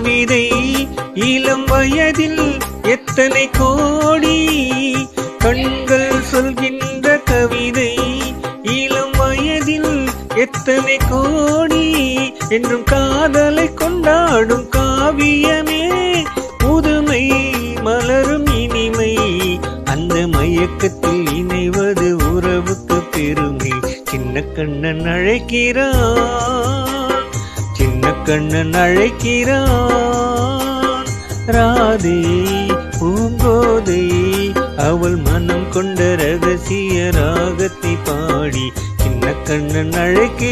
கவிதை இளம் வயதில் எத்தனை கோடி கண்கள் சொல்கின்ற கவிதை இளம் வயதில் எத்தனை கோடி என்றும் காதலை கொண்டாடும் காவியமே புதுமை மலரும் இனிமை அந்த மயக்கத்தில் இணைவது உறவுக்கு பெருமை சின்ன கண்ணன் அழைக்கிறான் சின்ன கண்ணன் அழைக்கிறான் ராதே பூங்கோதை அவள் மனம் கொண்ட ரகசிய ராகத்தை பாடி சின்ன கண்ணன் அழைக்கிறான்